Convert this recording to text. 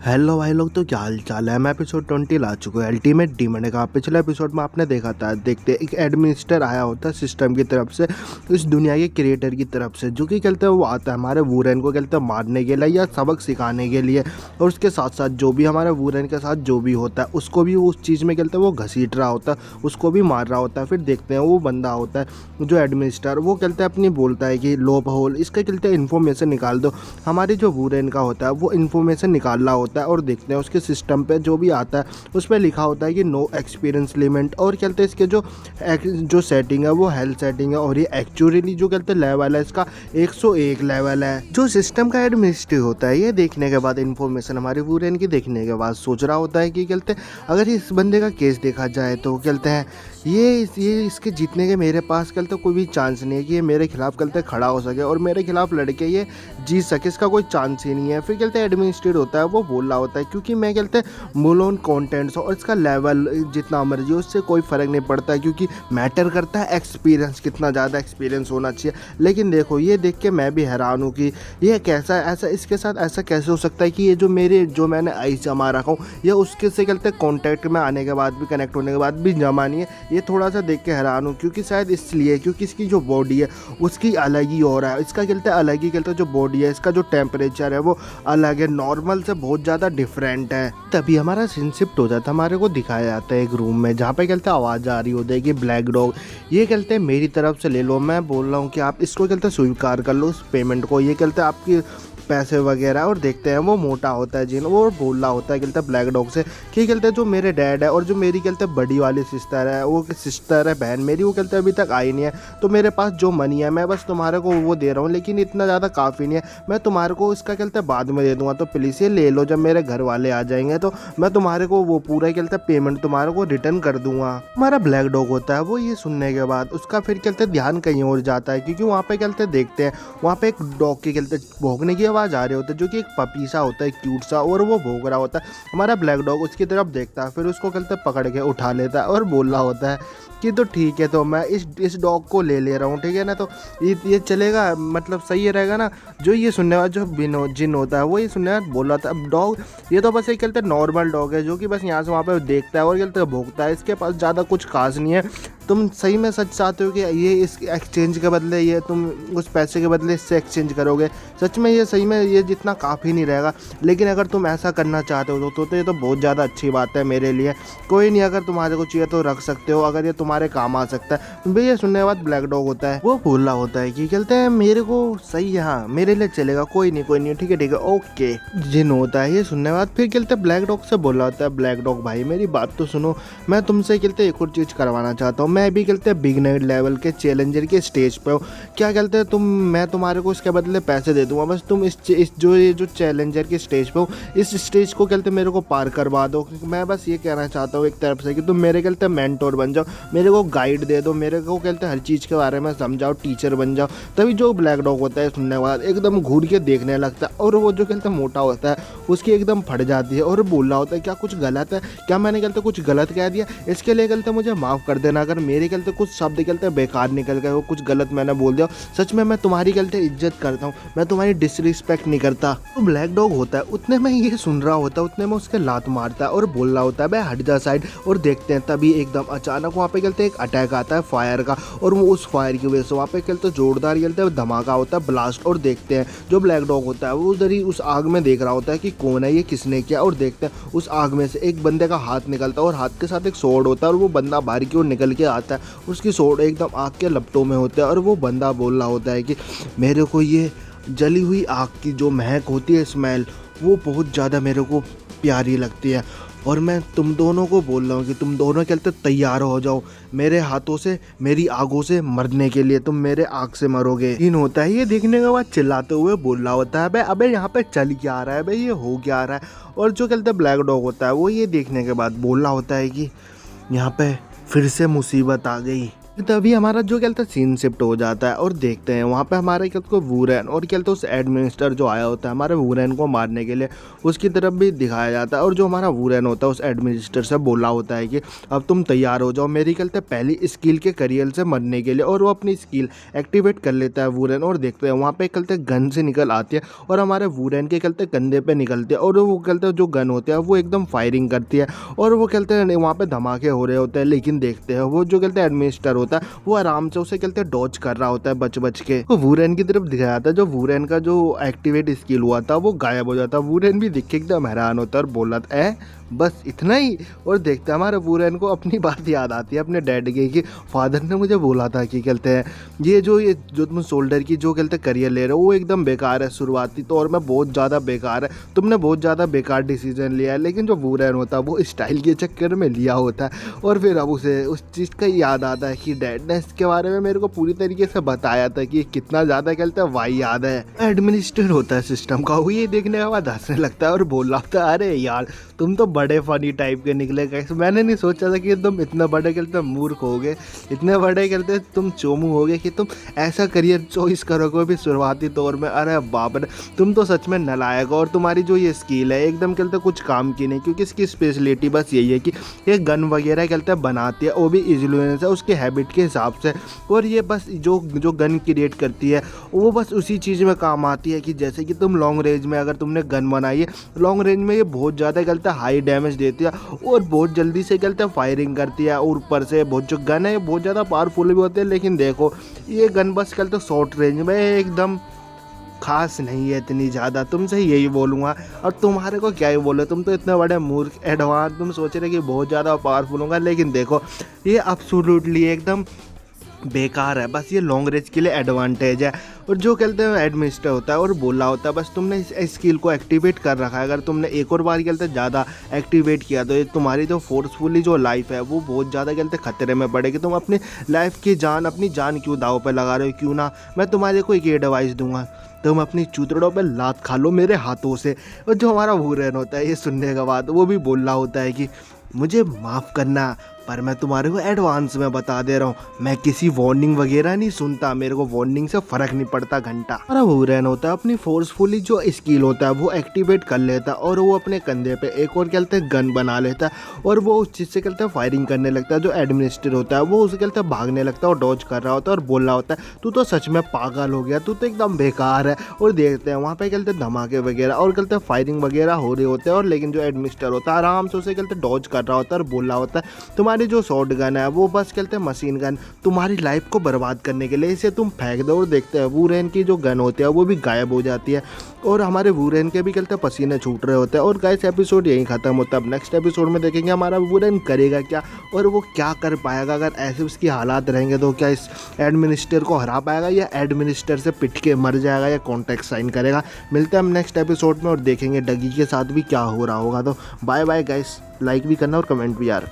Hello भाई लोग, तो क्या हाल चाल है। मैं एपिसोड 20 ला चुका हूँ अल्टीमेट डीमन का। पिछले एपिसोड में आपने देखा था, देखते एक एडमिनिस्टर आया होता है सिस्टम की तरफ से, इस दुनिया के क्रिएटर की तरफ से, जो कि कहते हैं वो आता है हमारे वूरेन को कहते हैं मारने के लिए या सबक सिखाने के लिए। और उसके साथ साथ जो भी हमारे वूरेन के साथ जो भी होता है उसको भी वो उस चीज़ में कहते हैं वो घसीट रहा होता है, उसको भी मार रहा होता है। फिर देखते हैं वो बंदा होता है जो एडमिनिस्टर, वो कहते हैं अपनी बोलता है कि लोप होल इसका कहते हैं इन्फॉर्मेशन निकाल दो। हमारी जो वूरेन का होता है वो इन्फॉर्मेशन निकाल रहा होता है और देखते हैं उसके सिस्टम पे जो भी आता है उस पर लिखा होता है कि नो एक्सपीरियंस लिमिट। और कहते हैं इसके जो सेटिंग है वो हेल्थ सेटिंग है, और ये एक्चुअली जो कहते हैं लेवल है इसका 101 लेवल है। जो सिस्टम का एडमिनिस्ट्रेटर होता है ये देखने के बाद इन्फॉर्मेशन हमारे वूरेन की देखने के बाद सोच रहा होता है कि कहते हैं अगर इस बंदे का केस देखा जाए तो कहते हैं ये इसके जीतने के मेरे पास कहते कोई भी चांस नहीं है कि ये मेरे खिलाफ कहते खड़ा हो सके और मेरे खिलाफ लड़के ये जीत सके, इसका कोई चांस ही नहीं है। फिर कहते हैं एडमिनिस्ट्रेटर होता है वो बोल रहा होता है क्योंकि मैं कहते हैं मोलोन कॉन्टेंट्स और इसका लेवल जितना मर्जी हो उससे कोई फ़र्क नहीं पड़ता, क्योंकि मैटर करता है एक्सपीरियंस, कितना ज़्यादा एक्सपीरियंस होना चाहिए। लेकिन देखो ये देख के मैं भी हैरान हूँ कि ये कैसा ऐसा इसके साथ ऐसा कैसे हो सकता है कि ये जो मैंने आइस जमा रखा हूँ ये उसके से कहते हैं कॉन्टैक्ट में आने के बाद भी, कनेक्ट होने के बाद भी जमा नहीं है। ये थोड़ा सा देख के हैरान हूँ, क्योंकि शायद इसलिए क्योंकि इसकी जो बॉडी है उसकी अलग ही हो रहा है, इसका कहते हैं अलग ही कहते हैं जो बॉडी है इसका जो टेम्परेचर है वो अलग है, नॉर्मल से बहुत ज़्यादा डिफरेंट है। तभी हमारा सीन शिफ्ट हो जाता है, हमारे को दिखाया जाता है एक रूम में जहाँ पे कहते हैं आवाज़ आ रही होती है कि ब्लैक डॉग ये कहते हैं मेरी तरफ से ले लो, मैं बोल रहा हूँ कि आप इसको कहते हैं स्वीकार कर लो उस पेमेंट को, ये कहते हैं आपकी पैसे वगैरह। और देखते हैं वो मोटा होता है जिन वो बोल रहा होता है कहते हैं ब्लैक डॉग से कि कहते हैं जो मेरे डैड है और जो मेरी कहते हैं बड़ी वाली सिस्टर है, वो सिस्टर है बहन मेरी, वो कहते हैं अभी तक आई नहीं है, तो मेरे पास जो मनी है मैं बस तुम्हारे को वो दे रहा हूँ, लेकिन इतना ज़्यादा काफ़ी नहीं है, मैं तुम्हारे को इसका कहते हैं बाद में दे दूँगा, तो प्लीज़ ये ले लो, जब मेरे घर वाले आ जाएंगे तो मैं तुम्हारे को वो पूरा कहते हैं पेमेंट तुम्हारे को रिटर्न कर दूँगा। हमारा ब्लैक डॉग होता है वो ये सुनने के बाद उसका फिर कहते हैं ध्यान कहीं और जाता है, क्योंकि वहाँ पे कहते हैं देखते हैं वहाँ पे एक डॉग की कहते हैं भौंकने की आवाज़ आ रही होती है, जो कि एक पपीसा होता है क्यूट सा, और वो भौंक रहा होता है। हमारा ब्लैक डॉग उसकी तरफ देखता है, फिर उसको कहते हैं पकड़ के उठा लेता है और बोल रहा होता है कि तो ठीक है, तो मैं इस डॉग को ले रहा हूँ, ठीक है ना, तो ये चलेगा, मतलब सही रहेगा ना। जो ये सुनने वाला जो जिन होता है वो ये सुनने वाला बोल रहा था अब डॉग ये तो बस एक कहते हैं नॉर्मल डॉग है जो कि बस यहाँ से वहाँ पे देखता है और कहते हैं भौंकता है, इसके पास ज़्यादा कुछ खास नहीं है। तुम सही में सच चाहते हो कि ये इस एक्सचेंज के बदले ये तुम उस पैसे के बदले इससे एक्सचेंज करोगे? सच में ये सही में ये जितना काफ़ी नहीं रहेगा, लेकिन अगर तुम ऐसा करना चाहते हो तो ये तो बहुत ज़्यादा अच्छी बात है मेरे लिए। कोई नहीं, अगर तुम्हारे को चाहिए तो रख सकते हो, अगर ये तुम्हारे काम आ सकता है। भाई ये सुनने के बाद ब्लैक डॉग होता है वो बोल रहा होता है कि कहते हैं मेरे को सही है, हाँ मेरे लिए चलेगा, कोई नहीं ठीक है ओके। जिन होता है ये सुनने के बाद फिर कहते हैं ब्लैक डॉग से बोल रहा होता है ब्लैक डॉग भाई मेरी बात तो सुनो, मैं तुमसे कहते एक और चीज़ करवाना चाहता हूँ, मैं भी कहते हैं बिगनर लेवल के चैलेंजर के स्टेज पे हो, क्या कहते हैं मैं तुम्हारे को इसके बदले पैसे दे दूंगा, बस तुम इस जो चैलेंजर के स्टेज पे हो इस स्टेज को कहते मेरे को पार करवा दो। मैं बस ये कहना चाहता हूँ एक तरफ से कि तुम मेरे कहते मेंटोर बन जाओ, मेरे को गाइड दे दो, मेरे को कहते हर चीज़ के बारे में समझाओ, टीचर बन जाओ। तभी जो ब्लैक डॉग होता है सुनने के बाद एकदम घूर के देखने लगता है, और वो जो कहते मोटा होता है उसकी एकदम फट जाती है और बोल रहा होता है क्या कुछ गलत है, क्या मैंने कहते कुछ गलत कह दिया, इसके लिए कहते मुझे माफ़ कर देना, अगर मेरे कहते कुछ शब्द कहते बेकार निकल गए, वो कुछ गलत मैंने बोल दिया, सच में मैं तुम्हारी कहते इज्जत करता हूँ, मैं तुम्हारी डिसरिस्पेक्ट नहीं करता। तो ब्लैक डॉग होता है उतने में ये सुन रहा होता है, उतने में उसके लात मारता है और बोल रहा होता है भाई हट जा साइड। और देखते हैं तभी एकदम अचानक वहाँ पे कहते एक अटैक आता है फायर का, और वो उस फायर की वजह से वहाँ पे कहते जोरदार कहते धमाका होता है, ब्लास्ट। और देखते हैं जो ब्लैक डॉग होता है वो उधर ही उस आग में देख रहा होता है कि कौन है ये, किसने किया। और देखते हैं उस आग में से एक बंदे का हाथ निकलता है और हाथ के साथ एक सोर्ड होता है, और वो बंदा बाहर की ओर निकल के आता है, उसकी सोर्ड एकदम आग के लपटों में होता है, और वो बंदा बोल रहा होता है कि मेरे को ये जली हुई आग की जो महक होती है, स्मेल, वो बहुत ज़्यादा मेरे को प्यारी लगती है, और मैं तुम दोनों को बोल रहा हूँ कि तुम दोनों कहते तैयार हो जाओ मेरे हाथों से, मेरी आगों से मरने के लिए, तुम मेरे आग से मरोगे। इन होता है ये देखने के बाद चिल्लाते हुए बोल रहा होता है अबे यहाँ पे चल क्या आ रहा है, भाई ये हो क्या आ रहा है। और जो कहते ब्लैक डॉग होता है वो ये देखने के बाद बोल रहा होता है कि यहाँ पे फिर से मुसीबत आ गई, तभी हमारा जो क्या बोलते हैं सीन शिफ्ट हो जाता है और देखते हैं वहाँ पे हमारे क्या को वूरेन और क्या बोलते हैं उस एडमिनिस्टर जो आया होता है हमारे वूरेन को मारने के लिए, उसकी तरफ भी दिखाया जाता है। और जो हमारा वूरेन होता है उस एडमिनिस्टर से बोला होता है कि अब तुम तैयार हो जाओ मेरी क्या बोलते हैं पहली स्किल के करियर से मरने के लिए, और वो अपनी स्किल एक्टिवेट कर लेता है वूरेन। और देखते हैं वहाँ पे कहते हैं गन से निकल आती है और हमारे वूरेन के कहते हैं कंधे पे निकलते हैं, और वो कहते हैं जो गन होते हैं वो एकदम फायरिंग करती है और वो कहते हैं वहाँ पे धमाके हो रहे होते हैं। लेकिन देखते हैं वो जो कहते हैं एडमिनिस्टर होता है वो आराम से उसे कहते हैं डॉज कर रहा होता है बच बच के। तो वूरेन की तरफ दिखाया था जो वूरेन का जो एक्टिवेट स्किल हुआ था वो गायब हो जाता। वूरेन भी दिख के एकदम हैरान होता है और बोला था बस इतना ही। और देखते हैं हमारे वूरेन को अपनी बात याद आती है अपने डैड की कि फादर ने मुझे बोला था कि कहते हैं ये जो तुम सोल्डर की जो कहते हैं करियर ले रहे हो वो एकदम बेकार है, शुरुआती तौर में बहुत ज़्यादा बेकार है, तुमने बहुत ज़्यादा बेकार डिसीजन लिया है। लेकिन जो वूरेन होता है वो स्टाइल के चक्कर में लिया होता है और फिर अब उसे उस चीज़ का याद आता है कि डैड ने इसके बारे में मेरे को पूरी तरीके से बताया था कि कितना ज़्यादा कहते हैं वाई याद है। एडमिनिस्टर होता है सिस्टम का, वो ये देखने के बाद हंसने लगता है और बोल रहा होता है अरे यार तुम तो बड़े फनी टाइप के निकले गाइस, मैंने नहीं सोचा था कि तुम इतना बड़े खेलते मूर्ख होगे, इतने बड़े खेलते तुम चोमू होगे कि तुम ऐसा करियर चॉइस करोगे भी शुरुआती तौर में। अरे बाप रे तुम तो सच में नालायक हो, और तुम्हारी जो ये स्किल है एकदम कहते कुछ काम की नहीं, क्योंकि इसकी स्पेशलिटी बस यही है कि ये गन वगैरह कहते बनाती है वो भी इन्फ्लुएंस है उसके हैबिट के हिसाब से, और ये बस जो गन क्रिएट करती है वो बस उसी चीज़ में काम आती है कि जैसे कि तुम लॉन्ग रेंज में अगर तुमने गन बनाई है, लॉन्ग रेंज में ये बहुत ज़्यादा कहते हाई डैमेज देती है और बहुत जल्दी से कहते फायरिंग करती है, और ऊपर से बहुत जो गन है ये बहुत ज़्यादा पावरफुल भी होते हैं। लेकिन देखो ये गन बस कहते शॉर्ट रेंज में एकदम खास नहीं है इतनी ज़्यादा, तुमसे यही बोलूँगा। और तुम्हारे को क्या ही बोले, तुम तो इतने बड़े मूर्ख एडवांस, तुम सोच रहे कि बहुत ज़्यादा पावरफुल होगा, लेकिन देखो ये एब्सोल्युटली एकदम बेकार है, बस ये लॉन्ग रेंज के लिए एडवांटेज है। और जो कहते हैं एडमिनिस्टर होता है और बोला होता है बस तुमने इस स्किल को एक्टिवेट कर रखा है, अगर तुमने एक और बार कहते हैं ज़्यादा एक्टिवेट किया तो ये तुम्हारी जो फोर्सफुली जो लाइफ है वो बहुत ज़्यादा कहते हैं खतरे में पड़ेगी। तुम अपनी लाइफ की जान अपनी जान क्यों दाव पे लगा रहे हो, क्यों ना मैं तुम्हारे को एक एडवाइस दूंगा, तुम अपनी चूतड़ों पे लात खा लो मेरे हाथों से। और जो हमारा वूरेन होता है ये सुनने के बाद वो भी बोल रहा होता है कि मुझे माफ़ करना पर मैं तुम्हारे को एडवांस में बता दे रहा हूँ, मैं किसी वार्निंग वगैरह नहीं सुनता, मेरे को वार्निंग से फ़र्क नहीं पड़ता घंटा। और वूरेन होता है अपनी फोर्सफुली जो स्किल होता है वो एक्टिवेट कर लेता है और वो अपने कंधे पे एक और कहते हैं गन बना लेता है और वो उस चीज़ से कहते हैं फायरिंग करने लगता है। जो एडमिनिस्टर होता है वो उसे कहते हैं भागने लगता है और डॉज कर रहा होता है और बोल रहा होता है तू तो सच में पागल हो गया, तू तो एकदम बेकार है। और देखते हैं वहाँ पे कहते हैं धमाके वगैरह और कहते हैं फायरिंग वगैरह हो रहे होते हैं, और लेकिन जो एडमिनिस्टर होता है आराम से उसे कहते हैं डॉज कर रहा होता है और बोल रहा होता है तुम्हारी जो शॉर्ट गन है वो बस कहते हैं मशीन गन तुम्हारी लाइफ को बर्बाद करने के लिए, इसे तुम फेंक दो। और देखते हैं वूरेन की जो गन होती है वो भी गायब हो जाती है और हमारे वूरेन के भी कहते हैं पसीने छूट रहे होते हैं। और गाइस एपिसोड यहीं खत्म होता है। अब नेक्स्ट एपिसोड में देखेंगे हमारा वूरेन करेगा क्या और वो क्या कर पाएगा, अगर ऐसे उसकी हालात रहेंगे तो क्या इस एडमिनिस्टर को हरा पाएगा या एडमिनिस्टर से पिट के मर जाएगा या कॉन्ट्रैक्ट साइन करेगा। मिलते हैं हम नेक्स्ट एपिसोड में और देखेंगे डगी के साथ भी क्या हो रहा होगा। तो बाय बाय गाइस, लाइक भी करना और कमेंट भी यार।